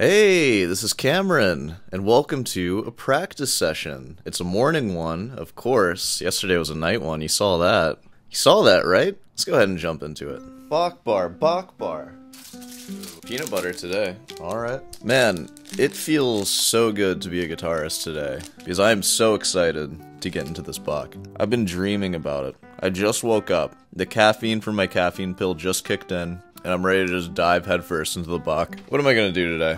Hey, this is Cameron, and welcome to a practice session. It's a morning one, of course. Yesterday was a night one, you saw that. You saw that, right? Let's go ahead and jump into it. Bach bar. Peanut butter today. Alright. Man, it feels so good to be a guitarist today, because I am so excited to get into this Bach. I've been dreaming about it. I just woke up. The caffeine from my caffeine pill just kicked in. And I'm ready to just dive headfirst into the Bach. What am I gonna do today?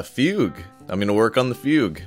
Fugue. I'm gonna work on the fugue.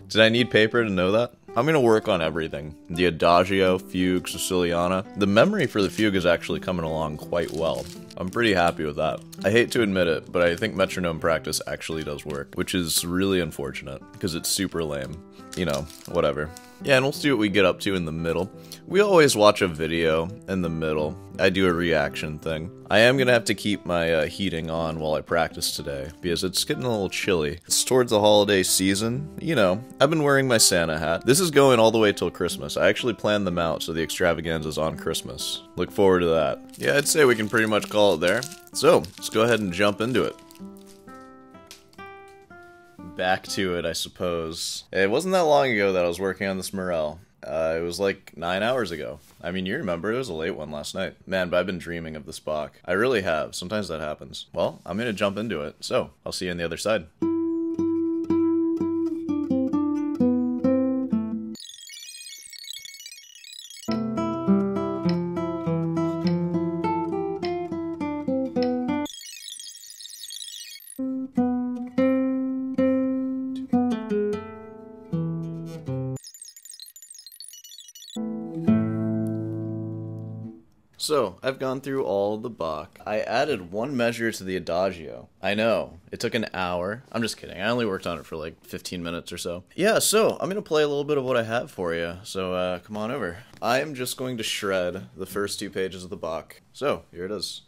Did I need paper to know that? I'm gonna work on everything. The Adagio, Fugue, Siciliana. The memory for the fugue is actually coming along quite well. I'm pretty happy with that. I hate to admit it, but I think metronome practice actually does work, which is really unfortunate, because it's super lame. You know, whatever. Yeah, and we'll see what we get up to in the middle. We always watch a video in the middle. I do a reaction thing. I am gonna have to keep my heating on while I practice today, because it's getting a little chilly. It's towards the holiday season. You know, I've been wearing my Santa hat. This is going all the way till Christmas. I actually planned them out, so the extravaganza's on Christmas. Look forward to that. Yeah, I'd say we can pretty much call it there. So, let's go ahead and jump into it. Back to it, I suppose. It wasn't that long ago that I was working on this Morel. It was like 9 hours ago. I mean, you remember, it was a late one last night. Man, but I've been dreaming of this Bach. I really have. Sometimes that happens. Well, I'm gonna jump into it, so I'll see you on the other side. So, I've gone through all the Bach. I added one measure to the Adagio. I know, it took an hour. I'm just kidding, I only worked on it for like 15 minutes or so. Yeah, so, I'm gonna play a little bit of what I have for you, so come on over. I am just going to shred the first 2 pages of the Bach. So, here it is.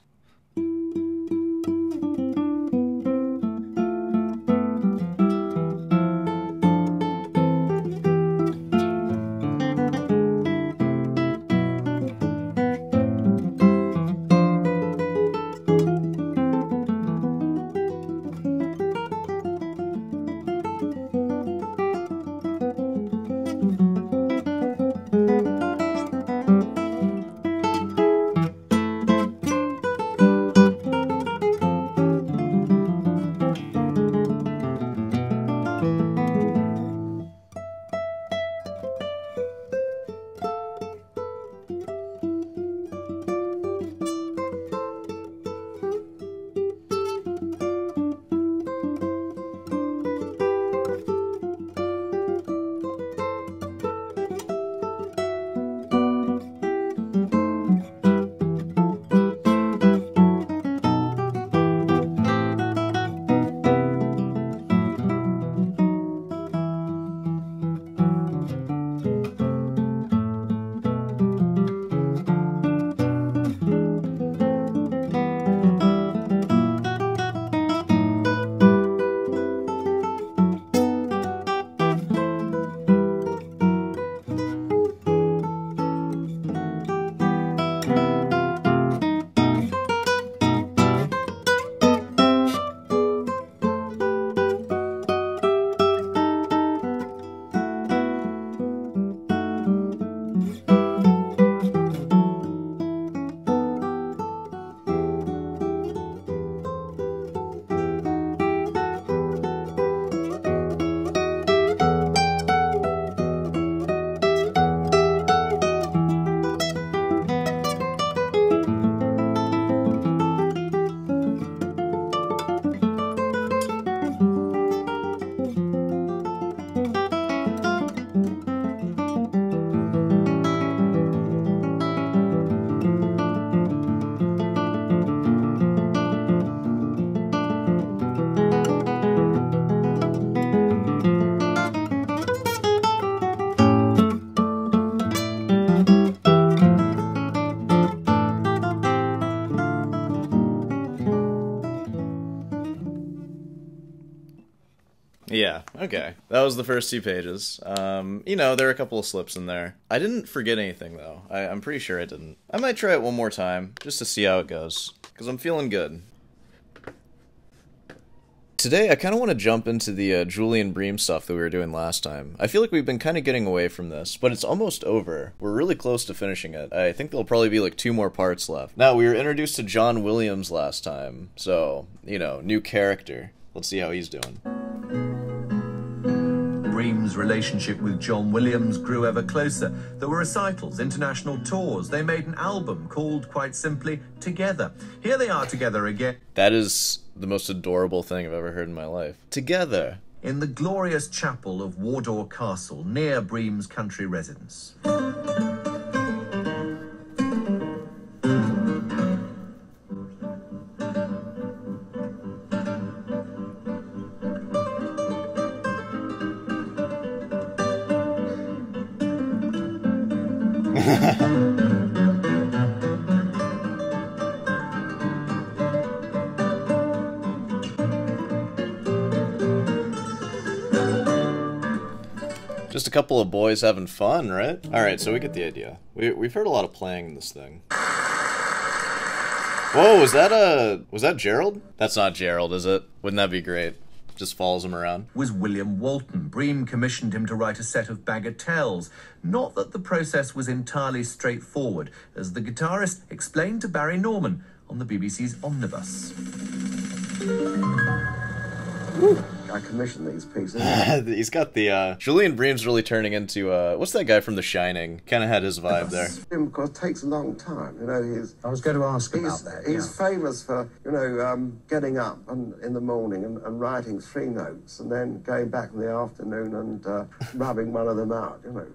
Yeah, okay. That was the first 2 pages. You know, there are a couple of slips in there. I didn't forget anything, though. I'm pretty sure I didn't. I might try it one more time, just to see how it goes, because I'm feeling good. today I kind of want to jump into the Julian Bream stuff that we were doing last time. I feel like we've been kind of getting away from this, but it's almost over. We're really close to finishing it. I think there'll probably be like 2 more parts left. Now, we were introduced to John Williams last time, so, you know, new character. Let's see how he's doing. Bream's relationship with John Williams grew ever closer. There were recitals, international tours. They made an album called, quite simply, Together. Here they are together again. That is the most adorable thing I've ever heard in my life. Together. In the glorious chapel of Wardour Castle, near Bream's country residence. Just a couple of boys having fun, right? Alright, so we get the idea. We've heard a lot of playing in this thing. Whoa, was that Gerald? That's not Gerald, is it? Wouldn't that be great? Just follows him around. Was William Walton. Bream commissioned him to write a set of bagatelles. Not that the process was entirely straightforward, as the guitarist explained to Barry Norman on the BBC's Omnibus. I commissioned these pieces. He's got the, Julian Bream's really turning into, what's that guy from The Shining? Kind of had his vibe there. Because it takes a long time, you know. I was going to ask about that. He's famous for, you know, getting up in the morning and writing 3 notes and then going back in the afternoon and rubbing one of them out, you know.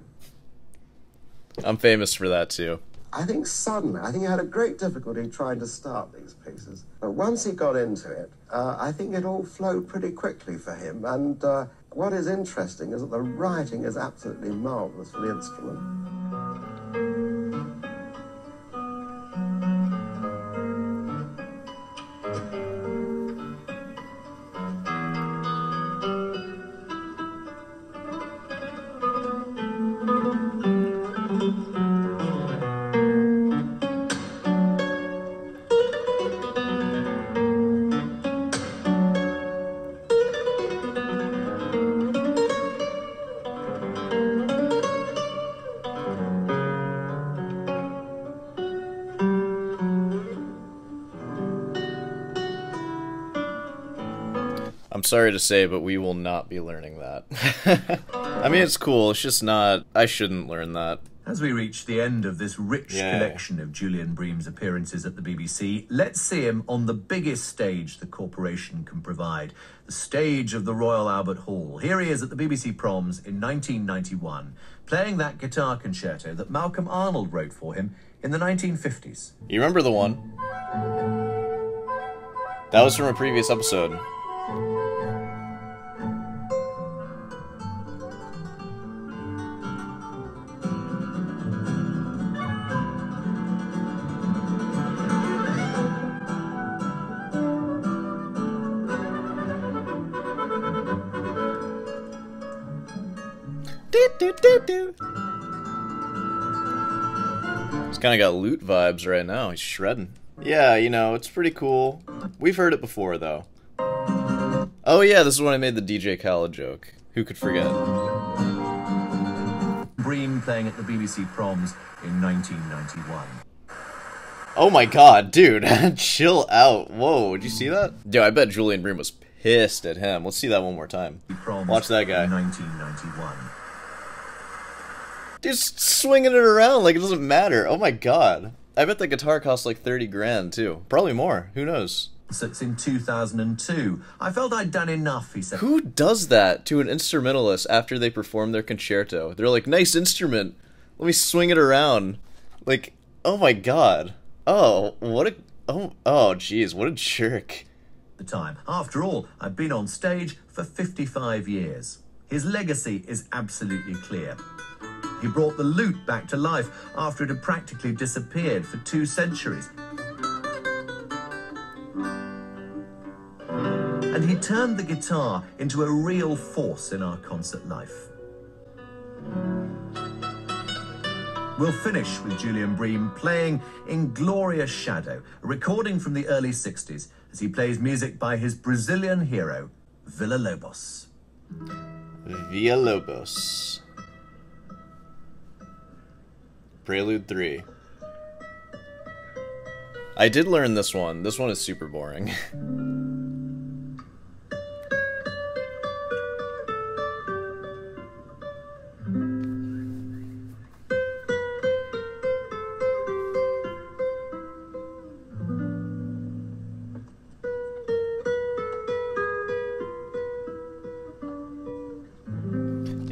I'm famous for that, too. I think suddenly, he had a great difficulty trying to start these pieces. But once he got into it, I think it all flowed pretty quickly for him. And what is interesting is that the writing is absolutely marvellous for the instrument. I'm sorry to say, but we will not be learning that. I mean, it's cool, it's just not... I shouldn't learn that. As we reach the end of this rich collection of Julian Bream's appearances at the BBC, let's see him on the biggest stage the corporation can provide, the stage of the Royal Albert Hall. Here he is at the BBC Proms in 1991, playing that guitar concerto that Malcolm Arnold wrote for him in the 1950s. You remember the one? That was from a previous episode. He's kind of got loot vibes right now. He's shredding. Yeah, you know, it's pretty cool. We've heard it before, though. Oh yeah, this is when I made the DJ Khaled joke. Who could forget? Bream playing at the BBC Proms in 1991. Oh my god, dude. Chill out. Whoa, did you see that? Dude, I bet Julian Bream was pissed at him. Let's see that one more time. Watch that guy. 1991. Just swinging it around like it doesn't matter. Oh my god. I bet the guitar costs like 30 grand too. Probably more. Who knows? So it's in 2002. I felt I'd done enough, he said. Who does that to an instrumentalist after they perform their concerto? They're like, nice instrument. Let me swing it around. Like, oh my god. Oh, what a... Oh, geez, what a jerk. The time. After all, I've been on stage for 55 years. His legacy is absolutely clear. He brought the lute back to life after it had practically disappeared for 2 centuries. And he turned the guitar into a real force in our concert life. We'll finish with Julian Bream playing In Glorious Shadow, a recording from the early 60s as he plays music by his Brazilian hero, Villalobos. Villalobos. Prelude 3. I did learn this one. This one is super boring.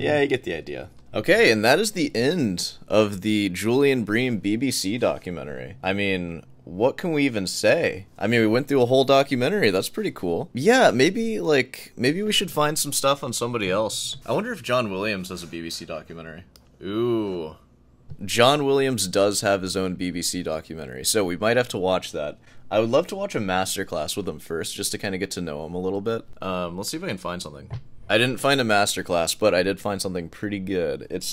Yeah, you get the idea. Okay, and that is the end of the Julian Bream BBC documentary. I mean, what can we even say? I mean, we went through a whole documentary. That's pretty cool. Yeah, maybe we should find some stuff on somebody else. I wonder if John Williams has a BBC documentary. Ooh. John Williams does have his own BBC documentary, so we might have to watch that. I would love to watch a masterclass with him first, just to kind of get to know him a little bit. Let's see if I can find something. I didn't find a masterclass, but I did find something pretty good. It's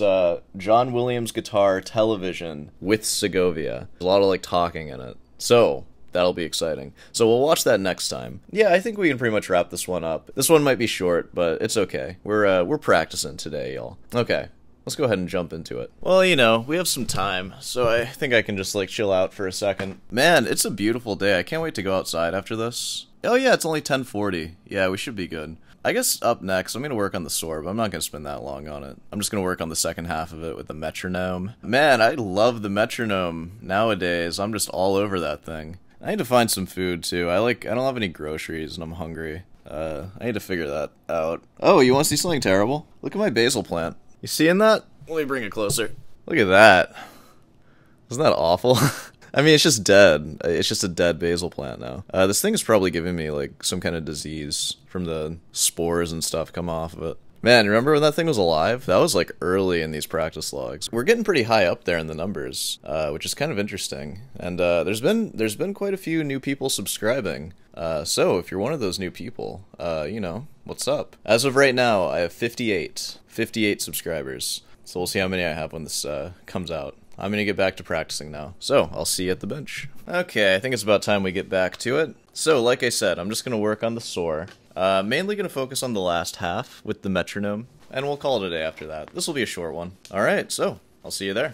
John Williams Guitar Television with Segovia. There's a lot of talking in it. So that'll be exciting. So we'll watch that next time. Yeah, I think we can pretty much wrap this one up. This one might be short, but it's okay. We're practicing today, y'all. Okay. Let's go ahead and jump into it. Well, you know, we have some time, so I think I can just chill out for a second. Man, it's a beautiful day. I can't wait to go outside after this. Oh yeah, it's only 10:40. Yeah, we should be good. I guess up next, I'm going to work on the sword, but I'm not going to spend that long on it. I'm just going to work on the second half of it with the metronome. Man, I love the metronome nowadays. I'm just all over that thing. I need to find some food, too. I don't have any groceries, and I'm hungry. I need to figure that out. Oh, you want to see something terrible? Look at my basil plant. You seeing that? Let me bring it closer. Look at that. Isn't that awful? I mean, it's just dead. It's just a dead basil plant now. This thing is probably giving me, some kind of disease from the spores and stuff come off of it. Man, remember when that thing was alive? That was, early in these practice logs. We're getting pretty high up there in the numbers, which is kind of interesting. And there's been quite a few new people subscribing. So if you're one of those new people, you know, what's up? As of right now, I have 58 subscribers. So we'll see how many I have when this comes out. I'm going to get back to practicing now, so I'll see you at the bench. Okay, I think it's about time we get back to it. So, like I said, I'm just going to work on the soar. Mainly going to focus on the last half with the metronome, and we'll call it a day after that. This will be a short one. Alright, so, I'll see you there.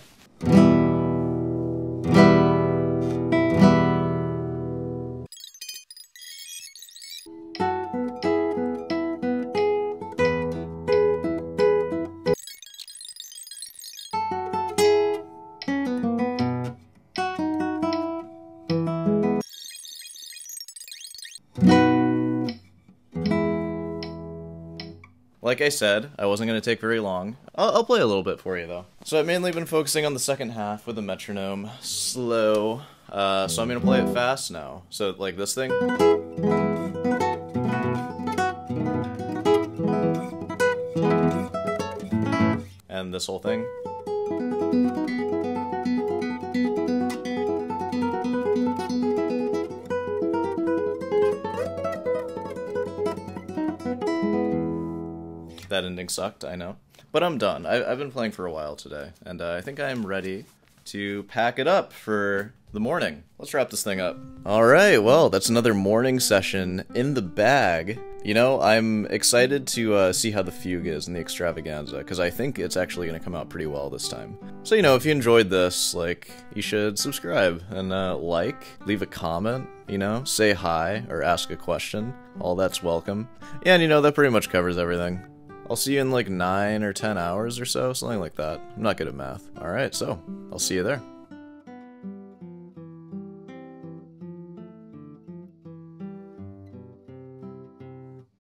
Like I said, I wasn't going to take very long. I'll play a little bit for you, though. So I've mainly been focusing on the second half with the metronome. Slow. So I'm going to play it fast now. So, this thing. And this whole thing. That ending sucked, I know. But I'm done. I've been playing for a while today, and I think I'm ready to pack it up for the morning. Let's wrap this thing up. Alright, well, that's another morning session in the bag. You know, I'm excited to see how the fugue is in the extravaganza, because I think it's actually going to come out pretty well this time. So, you know, if you enjoyed this, you should subscribe and leave a comment, you know, say hi or ask a question. All that's welcome. Yeah, and you know, that pretty much covers everything. I'll see you in 9 or 10 hours or so, something like that. I'm not good at math. Alright, so, I'll see you there.